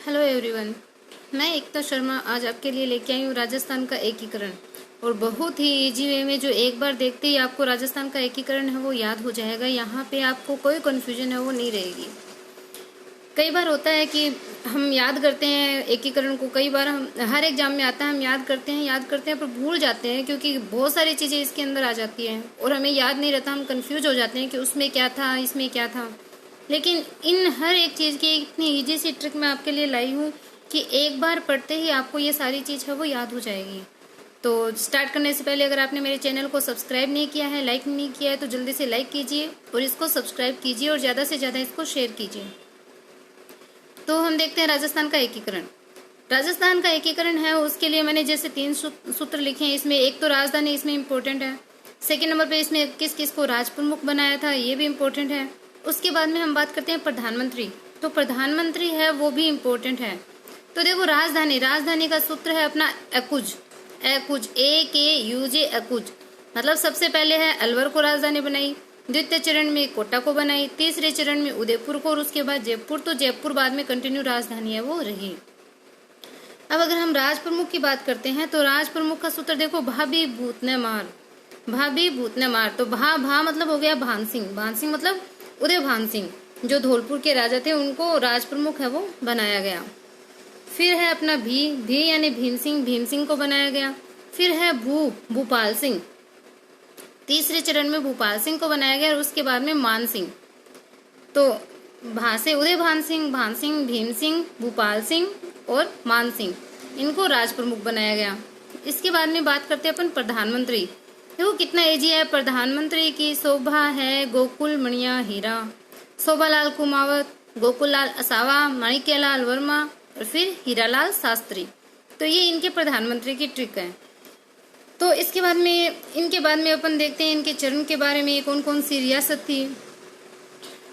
Hello everyone, मैं एकता शर्मा आज आपके लिए लेके आई हूँ राजस्थान का एकीकरण। और बहुत ही इजी वे में, जो एक बार देखते ही आपको राजस्थान का एकीकरण है वो याद हो जाएगा। यहाँ पे आपको कोई कन्फ्यूजन है वो नहीं रहेगी। कई बार होता है कि हम याद करते हैं एकीकरण को, कई बार हम हर एग्जाम में आता है, हम याद करते हैं पर भूल जाते हैं, क्योंकि बहुत सारी चीज़ें इसके अंदर आ जाती हैं और हमें याद नहीं रहता। हम कंफ्यूज हो जाते हैं कि उसमें क्या था, इसमें क्या था। लेकिन इन हर एक चीज़ की इतनी ईजी सी ट्रिक मैं आपके लिए लाई हूँ कि एक बार पढ़ते ही आपको ये सारी चीज़ है वो याद हो जाएगी। तो स्टार्ट करने से पहले अगर आपने मेरे चैनल को सब्सक्राइब नहीं किया है, लाइक नहीं किया है, तो जल्दी से लाइक कीजिए और इसको सब्सक्राइब कीजिए और ज़्यादा से ज़्यादा इसको शेयर कीजिए। तो हम देखते हैं राजस्थान का एकीकरण। राजस्थान का एकीकरण है उसके लिए मैंने जैसे 3 सूत्र लिखे हैं। इसमें एक तो राजधानी इसमें इम्पोर्टेंट है। सेकेंड नंबर पे इसमें किस किस को राज प्रमुख बनाया था ये भी इम्पोर्टेंट है। उसके बाद में हम बात करते हैं प्रधानमंत्री। तो प्रधानमंत्री है वो भी इम्पोर्टेंट है। तो देखो राजधानी का सूत्र है अपना एकुज, AKUJ एकुज। मतलब सबसे पहले है अलवर को राजधानी बनाई, द्वितीय चरण में कोटा को बनाई, तीसरे चरण में उदयपुर को और उसके बाद जयपुर। तो जयपुर बाद में कंटिन्यू राजधानी है वो रही। अब अगर हम राज प्रमुख की बात करते हैं तो राज प्रमुख का सूत्र देखो भाभी भूतने मार। तो भा मतलब हो गया भान सिंह मतलब उदय भान सिंह, जो धौलपुर के राजा थे, उनको राज प्रमुख है वो बनाया गया। फिर है अपना भी यानी भीम सिंह को बनाया गया। फिर है भूपाल सिंह, तीसरे चरण में भूपाल सिंह को बनाया गया और उसके बाद में मान सिंह। तो भा से उदय भान सिंह, भीम सिंह, भूपाल सिंह और मान सिंह, इनको राज प्रमुख बनाया गया। इसके बाद में बात करते हैं अपन प्रधानमंत्री। देखो कितना इजी है। प्रधानमंत्री की शोभा है गोकुल मणिया हीरा, शोभालाल कुमावत, गोकुललाल असावा, माणिक्यलाल वर्मा और फिर हीरालाल शास्त्री। तो ये इनके प्रधानमंत्री की ट्रिक है। तो इनके बाद में अपन देखते हैं इनके चरण के बारे में, कौन कौन सी रियासत थी।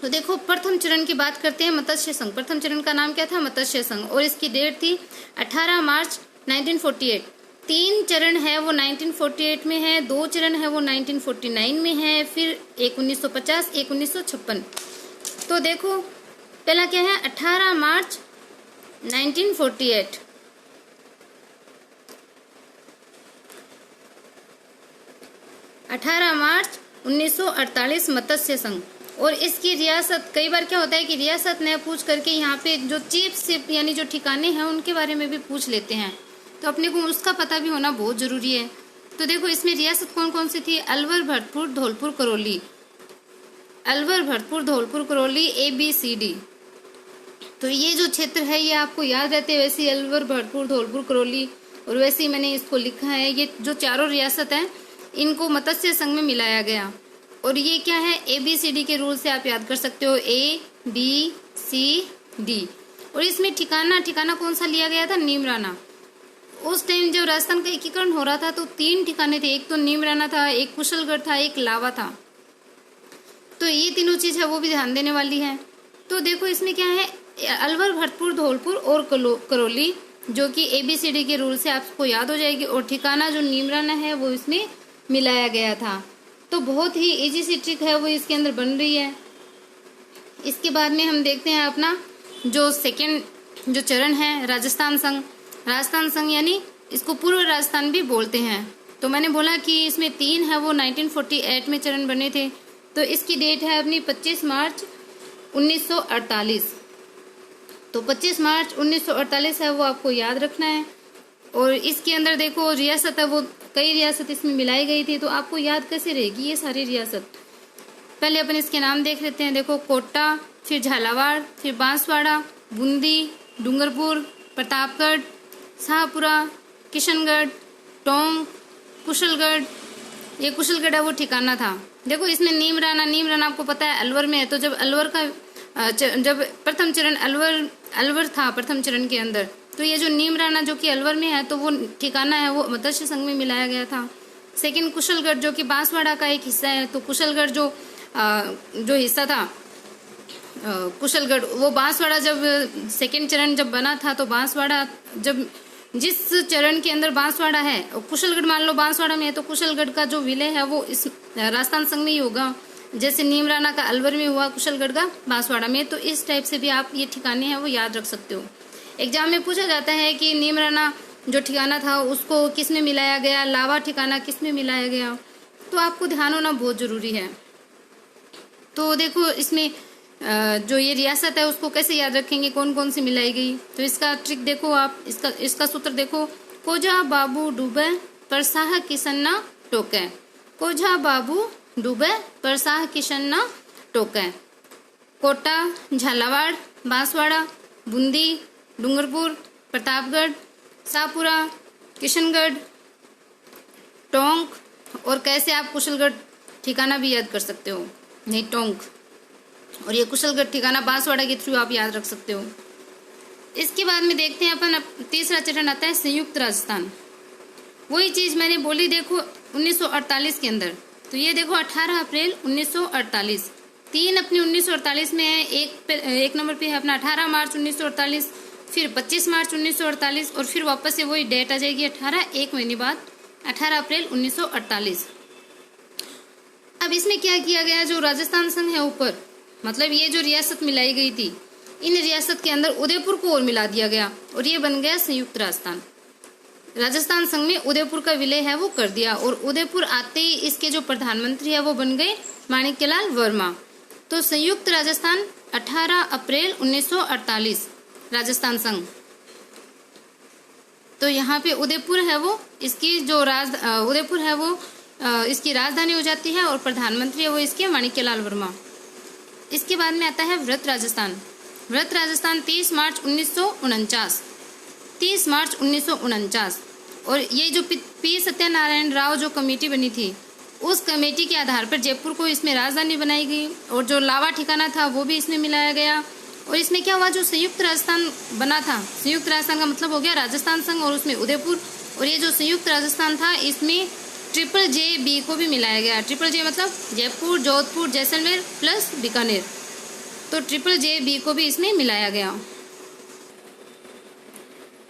तो देखो प्रथम चरण की बात करते हैं मत्स्य संघ। प्रथम चरण का नाम क्या था? मत्स्य संघ। और इसकी डेट थी 18 मार्च 1948। 3 चरण है वो 1948 में है, 2 चरण है वो 1949 में है, फिर एक 1950, एक 1956। तो देखो पहला क्या है? 18 मार्च 1948। 18 मार्च 1948 मत्स्य संघ। और इसकी रियासत, कई बार क्या होता है कि रियासत न पूछ करके यहाँ पे जो चीफ शिप यानी जो ठिकाने हैं उनके बारे में भी पूछ लेते हैं, तो अपने को उसका पता भी होना बहुत जरूरी है। तो देखो इसमें रियासत कौन कौन सी थी? अलवर, भरतपुर, धौलपुर, करौली, ABCD। तो ये जो क्षेत्र है ये आपको याद रहते हैं। वैसे अलवर, भरतपुर, धौलपुर, करौली, और वैसे ही मैंने इसको लिखा है। ये जो चारों रियासत हैं इनको मत्स्य संघ में मिलाया गया। और ये क्या है? ABCD के रूल से आप याद कर सकते हो, ABCD। और इसमें ठिकाना कौन सा लिया गया था? नीमराना। उस टाइम जब राजस्थान का एकीकरण हो रहा था तो 3 ठिकाने थे। एक तो नीमराना था, एक कुशलगढ़ था, एक लावा था। तो ये तीनों चीज है वो भी ध्यान देने वाली है। तो देखो इसमें क्या है? अलवर, भरतपुर, धौलपुर और करौली, जो कि ABCD के रूल से आपको याद हो जाएगी। और ठिकाना जो नीमराना है वो इसमें मिलाया गया था। तो बहुत ही इजी सी ट्रिक है वो इसके अंदर बन रही है। इसके बाद में हम देखते हैं अपना जो सेकेंड जो चरण है राजस्थान संघ यानी इसको पूर्व राजस्थान भी बोलते हैं। तो मैंने बोला कि इसमें 3 है वो 1948 में चरण बने थे। तो इसकी डेट है अपनी 25 मार्च 1948। तो 25 मार्च 1948 है वो आपको याद रखना है। और इसके अंदर देखो रियासत है वो कई रियासत इसमें मिलाई गई थी। तो आपको याद कैसे रहेगी ये सारी रियासत? पहले अपन इसके नाम देख लेते हैं। देखो कोटा, फिर झालावाड़, फिर बांसवाड़ा, बूंदी, डूंगरपुर, प्रतापगढ़, शाहपुरा, किशनगढ़, टोंक, कुशलगढ़। ये कुशलगढ़ है वो ठिकाना था। देखो इसमें नीमराना आपको पता है अलवर में है। तो जब प्रथम चरण अलवर था प्रथम चरण के अंदर, तो ये जो नीमराना जो कि अलवर में है तो वो ठिकाना है वो मत्स्य संघ में मिलाया गया था। सेकंड कुशलगढ़ जो कि बांसवाड़ा का एक हिस्सा है। तो कुशलगढ़ जो हिस्सा था कुशलगढ़, वो बांसवाड़ा जब सेकंड चरण जब बना था तो बांसवाड़ा जब जिस चरण के अंदर बांसवाड़ा है, कुशलगढ़ मान लो बांसवाड़ा में है, तो कुशलगढ़ का जो विलय है वो इस राजस्थान संघ में ही होगा। जैसे नीमराना का अलवर में हुआ, कुशलगढ़ का बांसवाड़ा में। तो इस टाइप से भी आप ये ठिकाने हैं वो याद रख सकते हो। एग्जाम में पूछा जाता है कि नीमराना जो ठिकाना था उसको किस में मिलाया गया, लावा ठिकाना किस में मिलाया गया, तो आपको ध्यान होना बहुत जरूरी है। तो देखो इसमें जो ये रियासत है उसको कैसे याद रखेंगे, कौन कौन सी मिलाई गई, तो इसका ट्रिक देखो आप, इसका सूत्र देखो, कोझा बाबू डूबे पर शाह किशन न टोके, कोझा बाबू डूबे पर शाह किशन न टोके। कोटा, झालावाड़, बांसवाड़ा, बूंदी, डूंगरपुर, प्रतापगढ़, शाहपुरा, किशनगढ़, टोंक, और कैसे आप कुशलगढ़ ठिकाना भी याद कर सकते हो, नहीं टोंक, और ये कुशलगढ़ ठिकाना बांसवाड़ा के थ्रू आप याद रख सकते हो। इसके बाद में देखते हैं अपन तीसरा चरण आता है संयुक्त राजस्थान। वही चीज मैंने बोली देखो 1948 के अंदर, तो ये देखो 18 अप्रैल 1948, तीन अपनी 1948 में है, एक नंबर पे है अपना 18 मार्च 1948, फिर 25 मार्च 1948, और फिर वापस से वही डेट आ जाएगी 18, एक महीने बाद 18 अप्रैल 1948। अब इसमें क्या किया गया, जो राजस्थान संघ है ऊपर, मतलब ये जो रियासत मिलाई गई थी, इन रियासत के अंदर उदयपुर को और मिला दिया गया और ये बन गया संयुक्त राजस्थान। राजस्थान संघ में उदयपुर का विलय है वो कर दिया, और उदयपुर आते ही इसके जो प्रधानमंत्री है वो बन गए माणिक्यलाल वर्मा। तो संयुक्त राजस्थान 18 अप्रैल 1948 राजस्थान संघ। तो यहाँ पे उदयपुर है वो इसकी जो उदयपुर है वो इसकी राजधानी हो जाती है, और प्रधानमंत्री है वो इसके माणिक्यलाल वर्मा। इसके बाद में आता है व्रत राजस्थान। व्रत राजस्थान 30 मार्च 1949, 30 मार्च 1949। और ये जो पी सत्यनारायण राव जो कमेटी बनी थी, उस कमेटी के आधार पर जयपुर को इसमें राजधानी बनाई गई, और जो लावा ठिकाना था वो भी इसमें मिलाया गया। और इसमें क्या हुआ, जो संयुक्त राजस्थान बना था, संयुक्त राजस्थान का मतलब हो गया राजस्थान संघ और उसमें उदयपुर, और ये जो संयुक्त राजस्थान था इसमें JJB को भी मिलाया गया। JJB मतलब जयपुर, जोधपुर, जैसलमेर प्लस बीकानेर, तो JJB को भी इसमें मिलाया गया।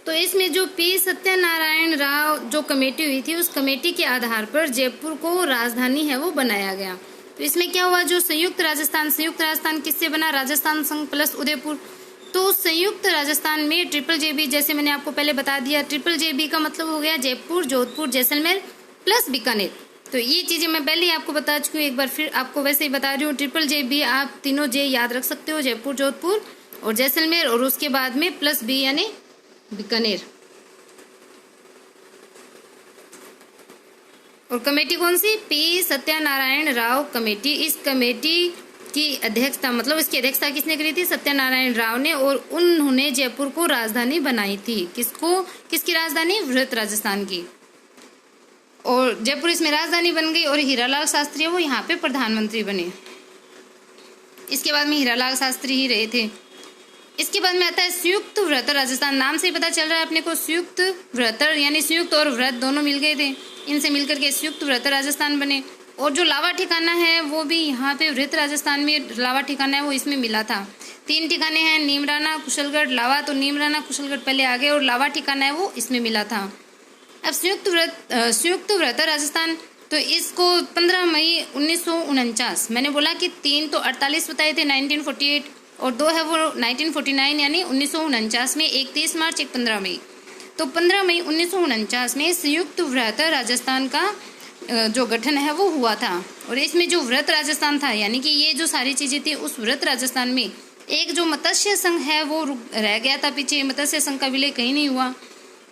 तो इसमें जो पी सत्यनारायण राव जो कमेटी हुई थी, उस कमेटी के आधार पर जयपुर को राजधानी है वो बनाया गया। तो इसमें क्या हुआ, जो संयुक्त राजस्थान किससे बना, राजस्थान संघ प्लस उदयपुर। तो संयुक्त राजस्थान में JJB, जैसे मैंने आपको पहले बता दिया, JJB का मतलब हो गया जयपुर, जोधपुर, जैसलमेर प्लस बीकानेर। तो ये चीजें मैं पहले ही आपको बता चुकी हूँ, एक बार फिर आपको वैसे ही बता रही हूँ। JJB आप तीनों जे याद रख सकते हो, जयपुर, जोधपुर और जैसलमेर, और उसके बाद में प्लस बी यानी बीकानेर। और कमेटी कौन सी, पी सत्यनारायण राव कमेटी। इस कमेटी की अध्यक्षता, मतलब इसकी अध्यक्षता किसने करी थी, सत्यनारायण राव ने, और उन्होंने जयपुर को राजधानी बनाई थी। किसकी राजधानी, व्रत राजस्थान की। और जयपुर इसमें राजधानी बन गई, और हीरालाल शास्त्री वो यहाँ पे प्रधानमंत्री बने। इसके बाद में हीरालाल शास्त्री ही रहे थे। इसके बाद में आता है संयुक्त व्रत राजस्थान। नाम से ही पता चल रहा है अपने को, संयुक्त व्रत यानी संयुक्त और व्रत दोनों मिल गए थे, इनसे मिलकर के संयुक्त व्रत राजस्थान बने। और जो लावा ठिकाना है वो भी यहाँ पे व्रत राजस्थान में लावा ठिकाना है वो इसमें मिला था। 3 ठिकाने हैं, नीमराना, कुशलगढ़, लावा। तो नीमराना, कुशलगढ़ पहले आ गए, और लावा ठिकाना है वो इसमें मिला था। अब संयुक्त व्रत राजस्थान, तो इसको 15 मई 1949, मैंने बोला कि 3 तो 48 बताए थे 1948, और 2 है वो 1949 यानी 1949 में, एक 30 मार्च, एक 15 मई। तो 15 मई 1949 में संयुक्त व्रत राजस्थान का जो गठन है वो हुआ था। और इसमें जो व्रत राजस्थान था, यानी कि ये जो सारी चीजें थी, उस व्रत राजस्थान में एक जो मत्स्य संघ है वो रह गया था पीछे, मत्स्य संघ का विलय कहीं नहीं हुआ।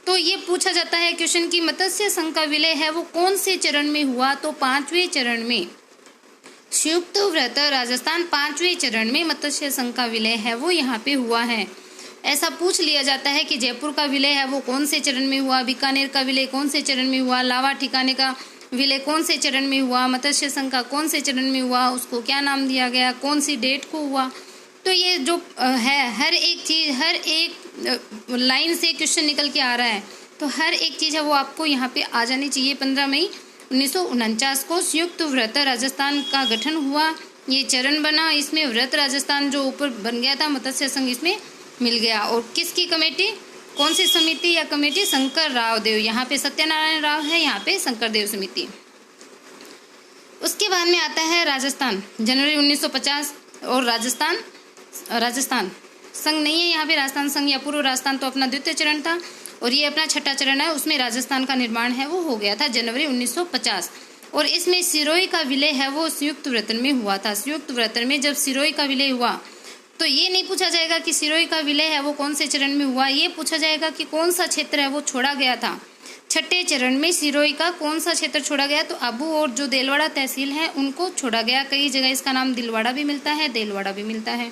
तो ये पूछा जाता है क्वेश्चन की मत्स्य संघ का विलय है वो कौन से चरण में हुआ, तो 5वें चरण में। संयुक्त व्रत राजस्थान 5वें चरण में मत्स्य संघ का विलय है वो यहाँ पे हुआ है। ऐसा पूछ लिया जाता है कि जयपुर का विलय है वो कौन से चरण में हुआ, बीकानेर का विलय कौन से चरण में हुआ, लावा ठिकाने का विलय कौन से चरण में हुआ, मत्स्य संघ का कौन से चरण में हुआ, उसको क्या नाम दिया गया, कौन सी डेट को हुआ। तो ये जो है हर एक चीज, हर एक लाइन से क्वेश्चन निकल के आ रहा है, तो हर एक चीज है वो आपको यहाँ पे आ जानी चाहिए। 15 मई 1949 को संयुक्त व्रत राजस्थान का गठन हुआ, ये चरण बना, इसमें व्रत राजस्थान जो ऊपर बन गया था मत्स्य संघ इसमें मिल गया। और किसकी कमेटी, कौन सी समिति या कमेटी, शंकर राव देव। यहाँ पे सत्यनारायण राव है, यहाँ पे शंकर देव समिति। उसके बाद में आता है राजस्थान, जनवरी 1950। और राजस्थान संघ नहीं है यहाँ पे राजस्थान संघ या पूर्व राजस्थान, तो अपना द्वितीय चरण था और ये अपना छठा चरण है। उसमें राजस्थान का निर्माण है वो हो गया था जनवरी 1950 और इसमें सिरोही का विलय है वो संयुक्त व्रतन में हुआ था। संयुक्त व्रतन में जब सिरोही का विलय हुआ तो ये नहीं पूछा जाएगा कि सिरोही का विलय है वो कौन से चरण में हुआ, ये पूछा जाएगा कि कौन सा क्षेत्र है वो छोड़ा गया था। छठे चरण में सिरोही का कौन सा क्षेत्र छोड़ा गया, तो आबू और जो देलवाड़ा तहसील है उनको छोड़ा गया। कई जगह इसका नाम दिलवाड़ा भी मिलता है, देलवाड़ा भी मिलता है।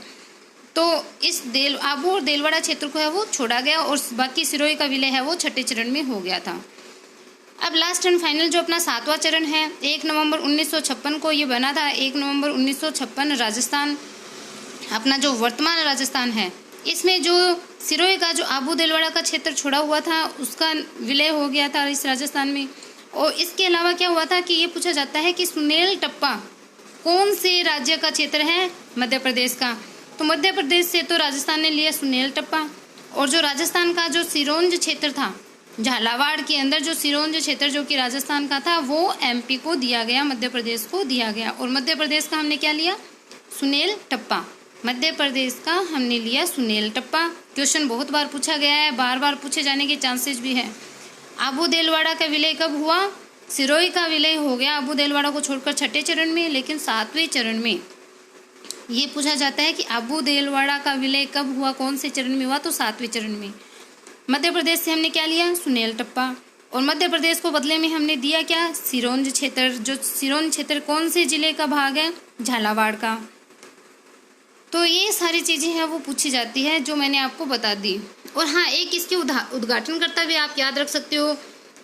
तो इस आबू और देलवाड़ा क्षेत्र को है वो छोड़ा गया और बाकी सिरोही का विलय है वो छठे चरण में हो गया था। अब लास्ट एंड फाइनल जो अपना 7वां चरण है, 1 नवंबर 1956 को ये बना था। 1 नवंबर 1956 राजस्थान, अपना जो वर्तमान राजस्थान है, इसमें जो सिरोही का जो आबू देलवाड़ा का क्षेत्र छोड़ा हुआ था उसका विलय हो गया था इस राजस्थान में। और इसके अलावा क्या हुआ था कि ये पूछा जाता है कि सुनेल टप्पा कौन से राज्य का क्षेत्र है, मध्य प्रदेश का। तो मध्य प्रदेश से तो राजस्थान ने लिया सुनेल टप्पा, और जो राजस्थान का जो सिरोंज क्षेत्र था, झालावाड़ के अंदर जो सिरोंज क्षेत्र जो कि राजस्थान का था वो एमपी को दिया गया, मध्य प्रदेश को दिया गया। और मध्य प्रदेश का हमने क्या लिया, सुनेल टप्पा। मध्य प्रदेश का हमने लिया सुनेल टप्पा। क्वेश्चन बहुत बार पूछा गया है, बार बार पूछे जाने के चांसेस भी है। आबू देलवाड़ा का विलय कब हुआ, सिरोही का विलय हो गया आबू देलवाड़ा को छोड़कर छठे चरण में, लेकिन 7वें चरण में ये पूछा जाता है कि आबू देलवाड़ा का विलय कब हुआ, कौन से चरण में हुआ, तो 7वें चरण में। मध्य प्रदेश से हमने क्या लिया, सुनेल टप्पा। और मध्य प्रदेश को बदले में हमने दिया क्या, सिरोंज क्षेत्र। जो सिरोंज क्षेत्र कौन से जिले का भाग है, झालावाड़ का। तो ये सारी चीज़ें हैं वो पूछी जाती है जो मैंने आपको बता दी। और हाँ, एक इसके उद्घाटनकर्ता भी आप याद रख सकते हो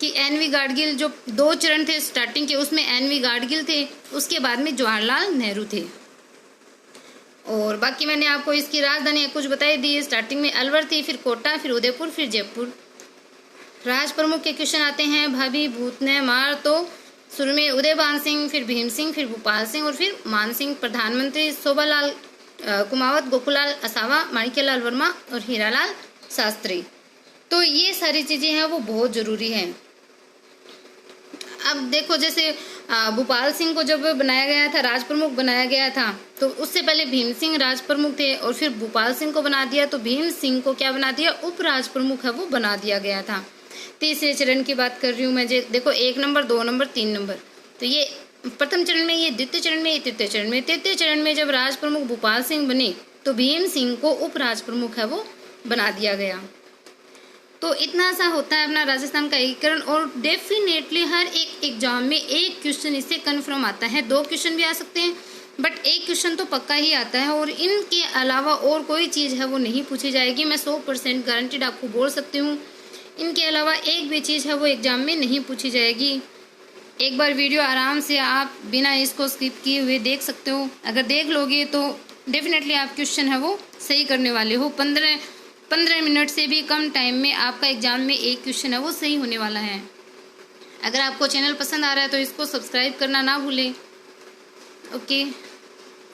कि एन.वी. गाडगिल। जो 2 चरण थे स्टार्टिंग के, उसमें एन.वी. गाडगिल थे, उसके बाद में जवाहरलाल नेहरू थे। और बाकी मैंने आपको इसकी राजधानी कुछ बताई दी। स्टार्टिंग में अलवर थी, फिर कोटा, फिर उदयपुर, फिर जयपुर। राज प्रमुख के क्वेश्चन आते हैं, भाभी भूत ने मार, तो शुरू में उदयभान सिंह, फिर भीम सिंह, फिर भूपाल सिंह और फिर मान सिंह। प्रधानमंत्री शोभालाल कुमावत, गोकुलाल असावा, माणिक्यलाल वर्मा और हीरालाल शास्त्री। तो ये सारी चीज़ें हैं वो बहुत ज़रूरी हैं। अब देखो, जैसे भूपाल सिंह को जब बनाया गया था, राज प्रमुख बनाया गया था, तो उससे पहले भीम सिंह राज प्रमुख थे और फिर भूपाल सिंह को बना दिया, तो भीम सिंह को क्या बना दिया, उप राज प्रमुख है वो बना दिया गया था। तीसरे चरण की बात कर रही हूँ मैं। देखो 1 नंबर, 2 नंबर, 3 नंबर, तो ये प्रथम चरण में, ये द्वितीय चरण में, ये तृतीय चरण में। तृतीय चरण में जब राज प्रमुख भूपाल सिंह बने तो भीम सिंह को उप राज प्रमुख है वो बना दिया गया। तो इतना सा होता है अपना राजस्थान का एकीकरण। और डेफिनेटली हर एक एग्जाम में एक क्वेश्चन इससे कन्फर्म आता है, 2 क्वेश्चन भी आ सकते हैं, बट एक क्वेश्चन तो पक्का ही आता है। और इनके अलावा और कोई चीज़ है वो नहीं पूछी जाएगी, मैं 100% गारंटीड आपको बोल सकती हूँ। इनके अलावा एक भी चीज़ है वो एग्जाम में नहीं पूछी जाएगी। एक बार वीडियो आराम से आप बिना इसको स्किप किए हुए देख सकते हो। अगर देख लोगे तो डेफिनेटली आप क्वेश्चन है वो सही करने वाले हो। 15 मिनट से भी कम टाइम में आपका एग्जाम में एक क्वेश्चन है वो सही होने वाला है। अगर आपको चैनल पसंद आ रहा है तो इसको सब्सक्राइब करना ना भूलें। ओके।